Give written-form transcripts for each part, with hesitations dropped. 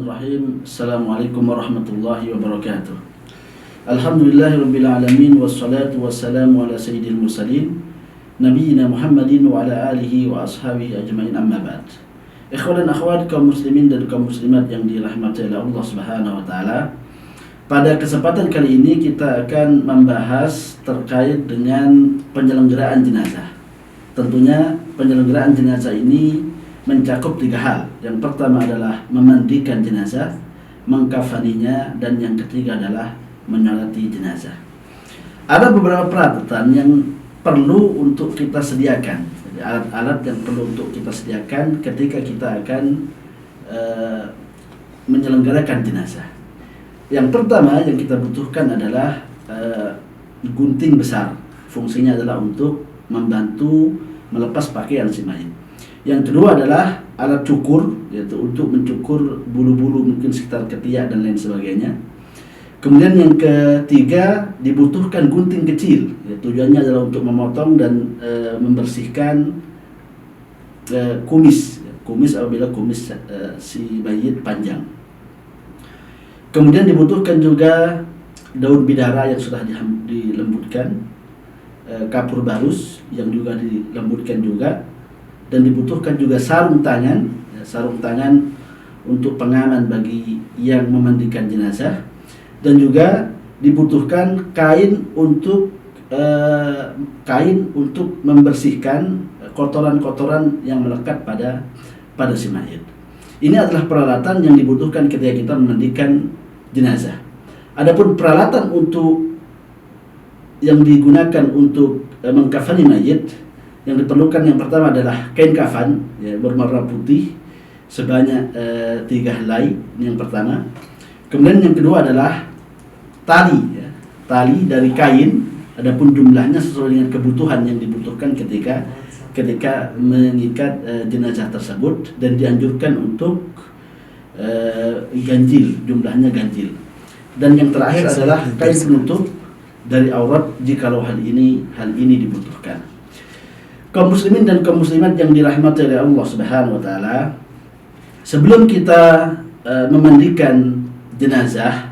Bismillahirrahmanirrahim. Assalamualaikum warahmatullahi wabarakatuh. Alhamdulillahirabbil alamin wassalatu wassalamu ala sayyidil mursalin nabiyina Muhammadin wa ala alihi wa ashabihi ajmain, amma ba'd. Ikhwan dan akhwat, kaum muslimin dan kaum muslimat yang dirahmati oleh Allah Subhanahu wa taala. Pada kesempatan kali ini kita akan membahas terkait dengan penyelenggaraan jenazah. Tentunya penyelenggaraan jenazah ini mencakup 3 hal. Yang pertama adalah memandikan jenazah, mengkafaninya, dan yang ketiga adalah menyolati jenazah. Ada beberapa peralatan yang perlu untuk kita sediakan. Jadi alat-alat yang perlu untuk kita sediakan ketika kita akan menyelenggarakan jenazah. Yang pertama yang kita butuhkan adalah gunting besar. Fungsinya adalah untuk membantu melepas pakaian si mayit. Yang kedua adalah alat cukur, yaitu untuk mencukur bulu-bulu mungkin sekitar ketiak dan lain sebagainya. Kemudian yang ketiga dibutuhkan gunting kecil, ya, tujuannya adalah untuk memotong dan membersihkan kumis apabila kumis si mayit panjang. Kemudian dibutuhkan juga daun bidara yang sudah dilembutkan, kapur barus yang juga dilembutkan juga. Dan dibutuhkan juga sarung tangan untuk pengaman bagi yang memandikan jenazah, dan juga dibutuhkan kain untuk membersihkan kotoran-kotoran yang melekat pada si mayit. Ini adalah peralatan yang dibutuhkan ketika kita memandikan jenazah. Adapun peralatan yang digunakan untuk mengkafani mayit, yang diperlukan yang pertama adalah kain kafan, ya, berwarna putih sebanyak 3 helai. Ini yang pertama. Kemudian yang kedua adalah tali, ya, tali dari kain. Adapun jumlahnya sesuai dengan kebutuhan yang dibutuhkan ketika mengikat jenazah tersebut, dan dianjurkan untuk ganjil, jumlahnya ganjil. Dan yang terakhir adalah kain penutup dari aurat jikalau hal ini dibutuhkan. Kaum muslimin dan kaum muslimat yang dirahmati oleh Allah Subhanahu wa taala, sebelum kita memandikan jenazah,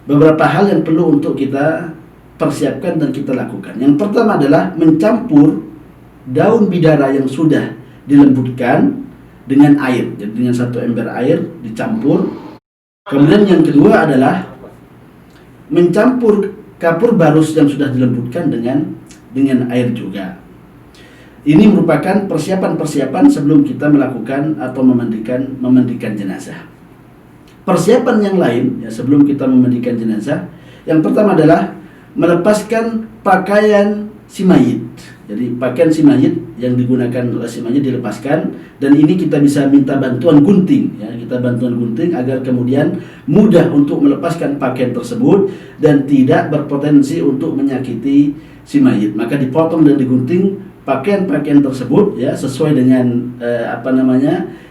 beberapa hal yang perlu untuk kita persiapkan dan kita lakukan. Yang pertama adalah mencampur daun bidara yang sudah dilembutkan dengan air. Jadi dengan 1 ember air dicampur. Kemudian yang kedua adalah mencampur kapur barus yang sudah dilembutkan dengan air juga. Ini merupakan persiapan-persiapan sebelum kita melakukan atau memandikan jenazah. Persiapan yang lain, ya, sebelum kita memandikan jenazah, yang pertama adalah melepaskan pakaian si mayit. Jadi pakaian si mayit yang digunakan oleh si mayit dilepaskan, dan ini kita bisa minta bantuan gunting, ya, agar kemudian mudah untuk melepaskan pakaian tersebut dan tidak berpotensi untuk menyakiti si mayit. Maka dipotong dan digunting pakaian-pakaian tersebut, ya, sesuai dengan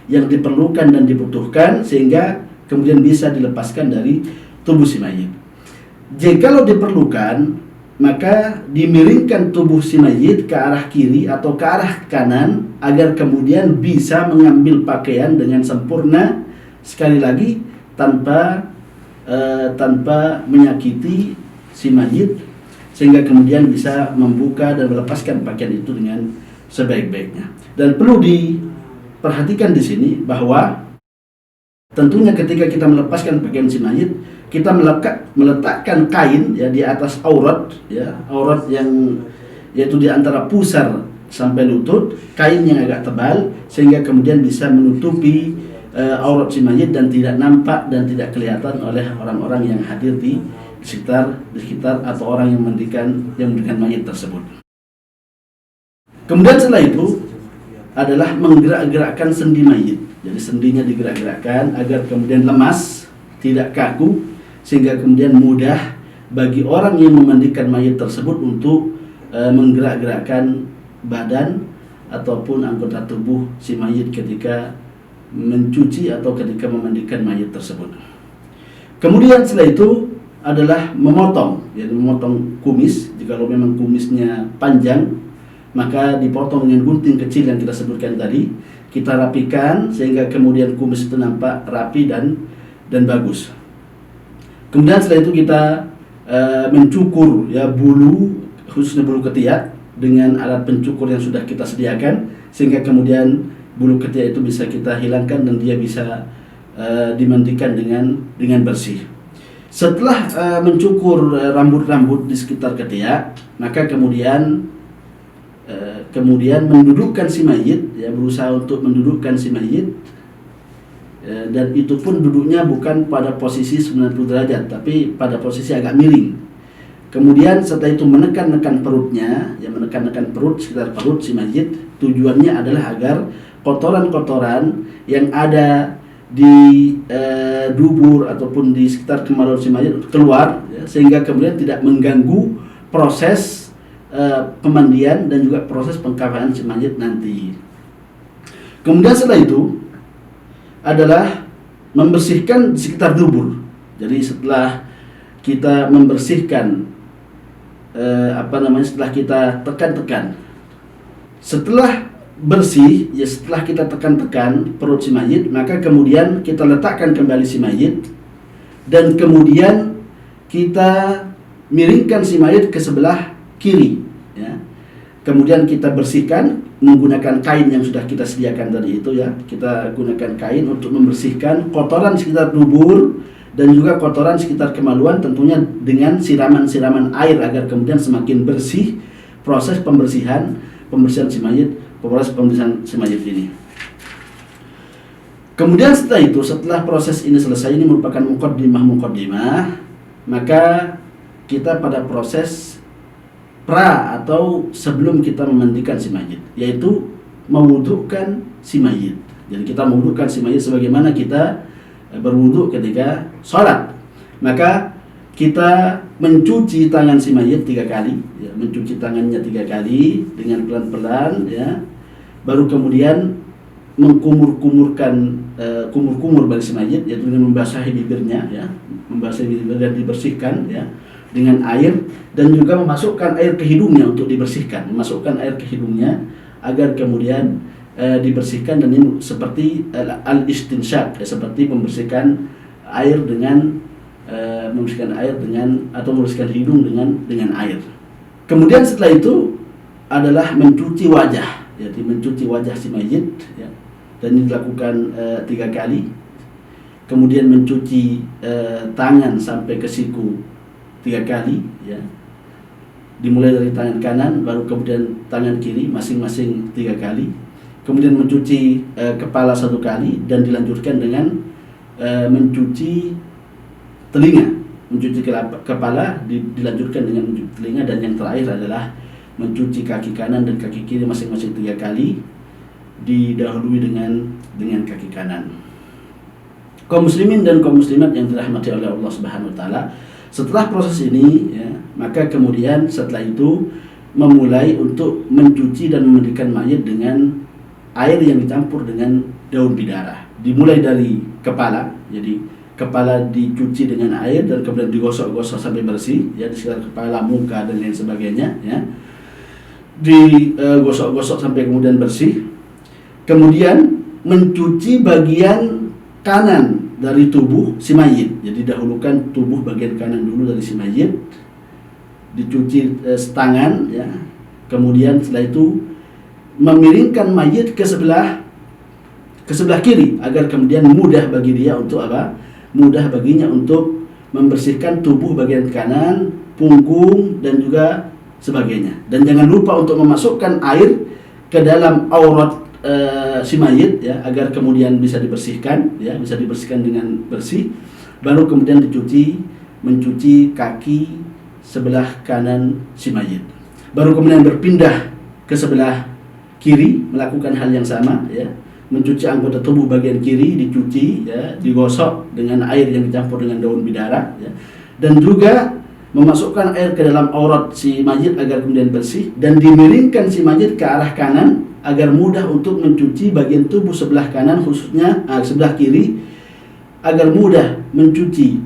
yang diperlukan dan dibutuhkan, sehingga kemudian bisa dilepaskan dari tubuh si mayit. Jikalau diperlukan, maka dimiringkan tubuh si mayit ke arah kiri atau ke arah kanan agar kemudian bisa mengambil pakaian dengan sempurna, sekali lagi tanpa menyakiti si mayit, sehingga kemudian bisa membuka dan melepaskan pakaian itu dengan sebaik-baiknya. Dan perlu diperhatikan di sini bahwa tentunya ketika kita melepaskan pakaian si mayit, kita meletakkan kain, ya, di atas aurat, ya, aurat yang yaitu di antara pusar sampai lutut, kain yang agak tebal sehingga kemudian bisa menutupi aurat si mayit dan tidak nampak dan tidak kelihatan oleh orang-orang yang hadir di sekitar atau orang yang memandikan mayit tersebut. Kemudian setelah itu adalah menggerak-gerakkan sendi mayit. Jadi sendinya digerak-gerakkan agar kemudian lemas, tidak kaku, sehingga kemudian mudah bagi orang yang memandikan mayit tersebut untuk menggerak-gerakkan badan ataupun anggota tubuh si mayit ketika mencuci atau ketika memandikan mayit tersebut. Kemudian setelah itu adalah memotong kumis. Jika memang kumisnya panjang, maka dipotong dengan gunting kecil yang kita sebutkan tadi, kita rapikan sehingga kemudian kumis itu nampak rapi dan bagus. Kemudian setelah itu kita mencukur ya bulu, khususnya bulu ketiak, dengan alat pencukur yang sudah kita sediakan, sehingga kemudian bulu ketiak itu bisa kita hilangkan dan dia bisa dimandikan dengan bersih. Setelah mencukur rambut-rambut di sekitar ketiak, maka kemudian mendudukkan si mayit, ya, berusaha untuk mendudukkan si mayit, dan itu pun duduknya bukan pada posisi 90 derajat, tapi pada posisi agak miring. Kemudian setelah itu menekan-nekan perutnya, ya, menekan-nekan perut, sekitar perut si mayit. Tujuannya adalah agar kotoran-kotoran yang ada di dubur ataupun di sekitar kemaluan si mayit keluar, ya, sehingga kemudian tidak mengganggu proses pemandian dan juga proses pengkafanan si mayit nanti. Kemudian setelah itu adalah membersihkan di sekitar dubur. Jadi setelah kita membersihkan setelah kita tekan-tekan, setelah bersih, ya, setelah kita tekan-tekan perut si mayit, maka kemudian kita letakkan kembali si mayit dan kemudian kita miringkan si mayit ke sebelah kiri, ya. Kemudian kita bersihkan menggunakan kain yang sudah kita sediakan tadi itu, ya. Kita gunakan kain untuk membersihkan kotoran sekitar dubur dan juga kotoran sekitar kemaluan, tentunya dengan siraman-siraman air agar kemudian semakin bersih proses pembersihan si mayit, proses pembersihan si mayit ini. Kemudian setelah proses ini selesai, ini merupakan muqaddimah, maka kita pada proses atau sebelum kita memandikan si mayit, yaitu mewudhukan si mayit. Jadi kita mewudhukan si mayit sebagaimana kita berwudhu ketika sholat. Maka kita mencuci tangan si mayit 3 kali, ya, mencuci tangannya 3 kali dengan pelan-pelan, ya. Baru kemudian mengkumur-kumurkan kumur-kumur bagi si mayit, yaitu dengan membasahi bibirnya, ya, membasahi bibir dan dibersihkan, ya, dengan air, dan juga memasukkan air ke hidungnya untuk dibersihkan, memasukkan air ke hidungnya agar kemudian dibersihkan, dan ini seperti al-istinsyaq, ya, seperti membersihkan air dengan membersihkan hidung dengan air. Kemudian setelah itu adalah mencuci wajah, jadi mencuci wajah si mayit, ya, dan ini dilakukan 3 kali. Kemudian mencuci tangan sampai ke siku 3 kali, ya. Dimulai dari tangan kanan, baru kemudian tangan kiri masing-masing 3 kali. Kemudian mencuci kepala 1 kali, dan dilanjutkan dengan mencuci telinga. Mencuci kepala dilanjutkan dengan mencuci telinga, dan yang terakhir adalah mencuci kaki kanan dan kaki kiri masing-masing 3 kali, didahului dengan kaki kanan. Kaum muslimin dan kaum muslimat yang dirahmati oleh Allah Subhanahu wa taala, setelah proses ini, ya, maka kemudian setelah itu memulai untuk mencuci dan memandikan mayit dengan air yang dicampur dengan daun bidara. Dimulai dari kepala, jadi kepala dicuci dengan air dan kemudian digosok-gosok sampai bersih, ya, di sekitar kepala, muka dan lain sebagainya, ya. Digosok-gosok sampai kemudian bersih. Kemudian mencuci bagian kanan dari tubuh si mayit. Jadi dahulukan tubuh bagian kanan dulu dari si mayit, dicuci setangan, ya. Kemudian setelah itu memiringkan mayit ke sebelah kiri agar kemudian mudah bagi dia untuk apa? Mudah baginya untuk membersihkan tubuh bagian kanan, punggung dan juga sebagainya. Dan jangan lupa untuk memasukkan air ke dalam aurat si mayit, ya, agar kemudian bisa dibersihkan, ya, bisa dibersihkan dengan bersih. Baru kemudian mencuci kaki sebelah kanan si mayit. Baru kemudian berpindah ke sebelah kiri, melakukan hal yang sama, ya. Mencuci anggota tubuh bagian kiri, dicuci, ya, digosok dengan air yang dicampur dengan daun bidara, ya. Dan juga memasukkan air ke dalam aurat si mayit agar kemudian bersih, dan dimiringkan si mayit ke arah kanan agar mudah untuk mencuci bagian tubuh sebelah kanan, khususnya sebelah kiri, agar mudah mencuci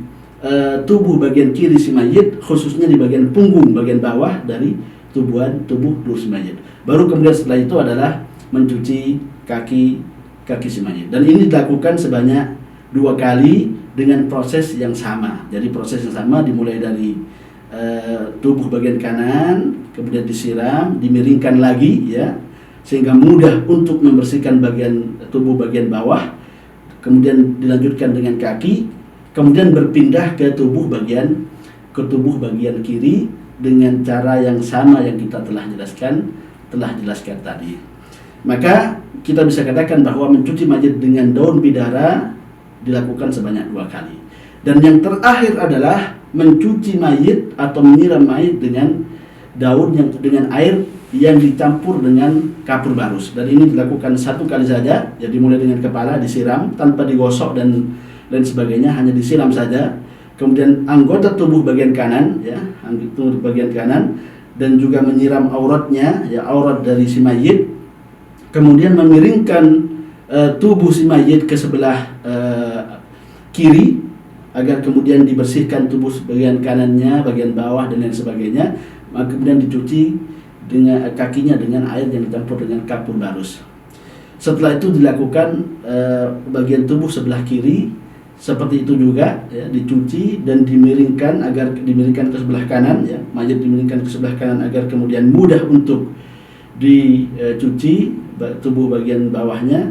tubuh bagian kiri si mayit, khususnya di bagian punggung bagian bawah dari tubuh si mayit. Baru kemudian setelah itu adalah mencuci kaki si mayit. Dan ini dilakukan sebanyak 2 kali dengan proses yang sama. Jadi proses yang sama dimulai dari tubuh bagian kanan, kemudian disiram, dimiringkan lagi ya, sehingga mudah untuk membersihkan tubuh bagian bawah. Kemudian dilanjutkan dengan kaki, kemudian berpindah ke tubuh bagian kiri dengan cara yang sama yang kita telah jelaskan tadi. Maka kita bisa katakan bahwa mencuci mayit dengan daun bidara dilakukan sebanyak 2 kali. Dan yang terakhir adalah mencuci mayit atau menyiram mayit dengan dengan air yang dicampur dengan kapur barus. Dan ini dilakukan 1 kali saja. Jadi mulai dengan kepala disiram tanpa digosok dan lain sebagainya, hanya disiram saja. Kemudian anggota tubuh bagian kanan ya, tubuh bagian kanan, dan juga menyiram auratnya ya, aurat dari si mayit. Kemudian memiringkan tubuh si mayit ke sebelah kiri agar kemudian dibersihkan tubuh bagian kanannya, bagian bawah dan lain sebagainya. Maka kemudian dicuci dengan kakinya dengan air yang dicampur dengan kapur barus. Setelah itu dilakukan bagian tubuh sebelah kiri seperti itu juga ya, dicuci dan dimiringkan ke sebelah kanan ya, mayit dimiringkan ke sebelah kanan agar kemudian mudah untuk dicuci tubuh bagian bawahnya.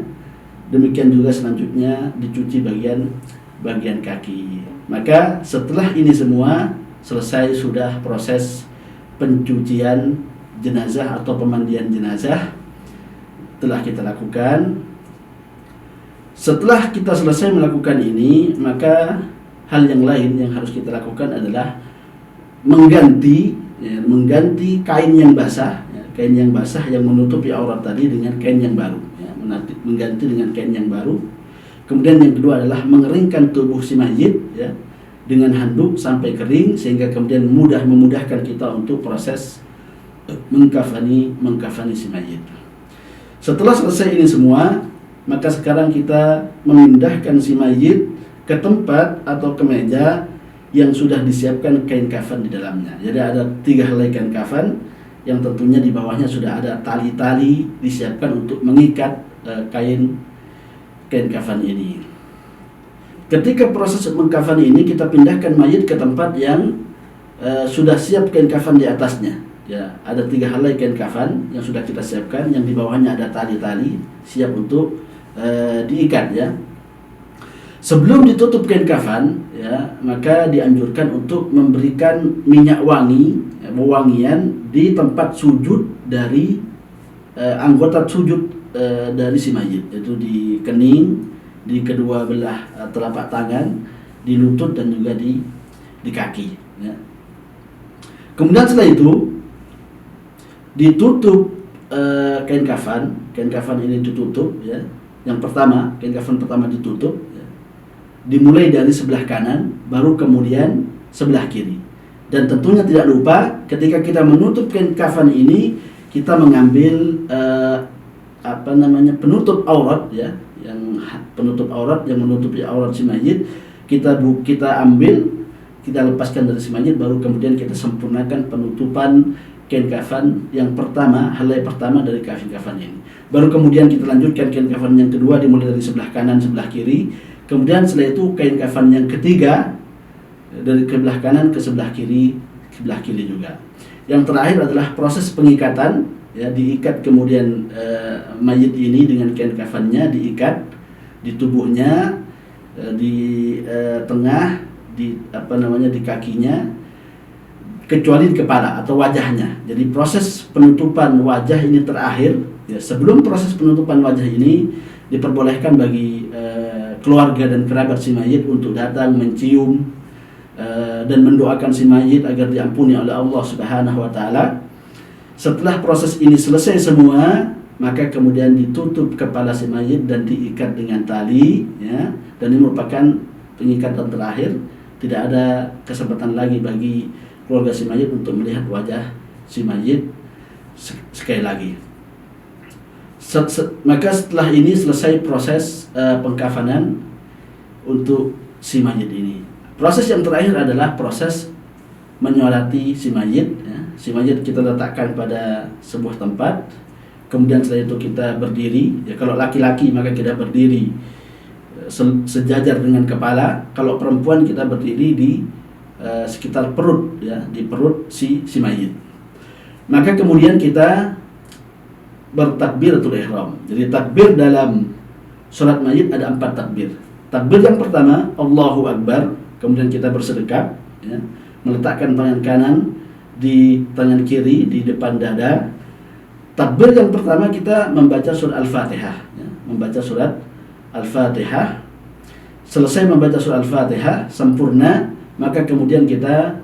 Demikian juga selanjutnya dicuci bagian kaki. Maka setelah ini semua selesai, sudah proses pencucian jenazah atau pemandian jenazah telah kita lakukan. Setelah kita selesai melakukan ini, maka hal yang lain yang harus kita lakukan adalah mengganti kain yang basah, kain yang basah yang menutupi aurat tadi dengan kain yang baru, mengganti dengan kain yang baru. Kemudian yang kedua adalah mengeringkan tubuh si mayit ya, dengan handuk sampai kering, sehingga kemudian memudahkan kita untuk proses mengkafani si mayit. Setelah selesai ini semua, maka sekarang kita memindahkan si mayit ke tempat atau ke meja yang sudah disiapkan kain kafan di dalamnya. Jadi ada 3 helai kain kafan yang tentunya di bawahnya sudah ada tali-tali disiapkan untuk mengikat kain kafan ini. Ketika proses mengkafan ini, kita pindahkan mayit ke tempat yang sudah siap kain kafan di atasnya. Ya, ada 3 helai kain kafan yang sudah kita siapkan, yang di bawahnya ada tali-tali siap untuk diikat ya. Sebelum ditutup kain kafan ya, maka dianjurkan untuk memberikan minyak wangi, wewangian di tempat sujud dari anggota sujud dari si mayit, yaitu di kening, di kedua belah telapak tangan, di lutut dan juga di kaki ya. Kemudian setelah itu ditutup kain kafan ini ditutup ya. Yang pertama, kain kafan pertama ditutup ya. Dimulai dari sebelah kanan, baru kemudian sebelah kiri. Dan tentunya tidak lupa ketika kita menutup kain kafan ini, kita mengambil penutup aurat ya, yang menutupi aurat si mayit, kita ambil, kita lepaskan dari si mayit, baru kemudian kita sempurnakan penutupan kain kafan yang pertama, helai pertama dari kain kafan ini. Baru kemudian kita lanjutkan kain kafan yang kedua, dimulai dari sebelah kanan, sebelah kiri. Kemudian setelah itu kain kafan yang ketiga dari sebelah kanan ke sebelah kiri juga. Yang terakhir adalah proses pengikatan ya, diikat kemudian mayit ini dengan kain kafannya diikat di tubuhnya, di tengah, di kakinya, kecuali di kepala atau wajahnya. Jadi proses penutupan wajah ini terakhir ya. Sebelum proses penutupan wajah ini, diperbolehkan bagi keluarga dan kerabat si mayit untuk datang mencium dan mendoakan si mayit agar diampuni oleh Allah Subhanahu wa taala. Setelah proses ini selesai semua, maka kemudian ditutup kepala si mayit dan diikat dengan tali ya. Dan ini merupakan pengikatan terakhir. Tidak ada kesempatan lagi bagi keluarga si mayit untuk melihat wajah si mayit sekali lagi. Maka setelah ini selesai proses pengkafanan untuk si mayit ini. Proses yang terakhir adalah proses menyolati si mayit ya. si mayit kita letakkan pada sebuah tempat, kemudian setelah itu kita berdiri. Ya, kalau laki-laki maka kita berdiri sejajar dengan kepala, kalau perempuan kita berdiri di sekitar perut, ya, di perut si mayit. Maka kemudian kita bertakbiratul ihram. Jadi takbir dalam sholat mayit ada 4 takbir. Takbir yang pertama Allahu Akbar, kemudian kita bersedekap, ya, meletakkan tangan kanan di tangan kiri di depan dada. Takbir yang pertama kita membaca surat Al-Fatihah, ya, membaca surat Al-Fatihah. Selesai membaca surat Al-Fatihah sempurna, maka kemudian kita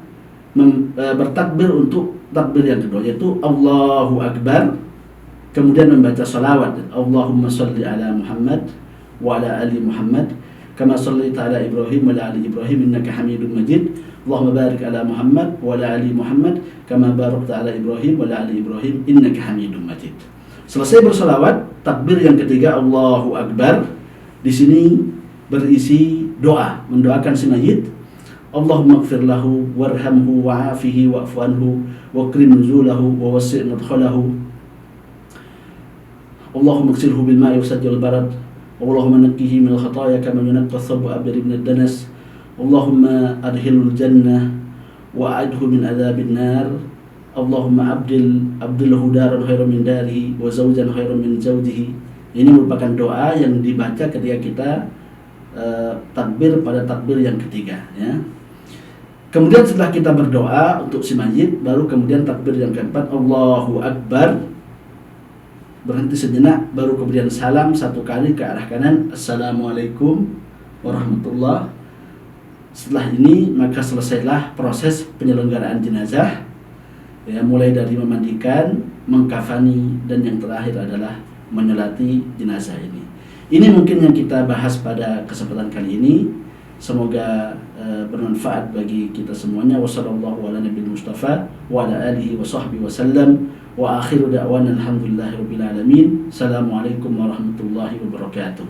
bertakbir untuk takbir yang kedua, yaitu Allahu Akbar, kemudian membaca salawat, Allahumma salli ala Muhammad wa ala ali Muhammad kama sallaita ala Ibrahim wa ala ali Ibrahim innaka Hamidum Majid. Allahumma barik ala Muhammad wa ala ali Muhammad kama barakta ala Ibrahim wa ala ali Ibrahim innaka Hamidum Majid. Selesai bersalawat, takbir yang ketiga Allahu Akbar. Di sini berisi doa, mendoakan si mayit. Allahumma ighfir lahu warhamhu wa'afihi wa'fu anhu wa akrim nuzulahu wa wasi' madkhalahu. Allahumma ighsilhu bil ma'i wasajjil barad. Allahumma nakkihi min al-khataaya kama yunqqa ath-thawbu abyad min ad-danas. Allahumma adkhilhu al-jannah wa a'idhu min adzabin nar. Allahumma abdilhu daran khairan min darihi wa zawjan khairan min zawjihi. Ini merupakan doa yang dibaca ketika kita takbir pada takbir yang ketiga, ya. Kemudian setelah kita berdoa untuk si mayit, baru kemudian takbir yang keempat Allahu Akbar, berhenti sejenak, baru kemudian salam 1 kali ke arah kanan, Assalamualaikum warahmatullah. Setelah ini maka selesailah proses penyelenggaraan jenazah, ya, mulai dari memandikan, mengkafani, dan yang terakhir adalah menyolati jenazah ini. Ini mungkin yang kita bahas pada kesempatan kali ini. Semoga bermanfaat bagi kita semuanya. Wassallallahu ala nabiyil mustafa wa ala alihi wa sahbihi wasallam. Wa akhiru da'wana alhamdulillahi rabbil alamin. Assalamualaikum warahmatullahi wabarakatuh.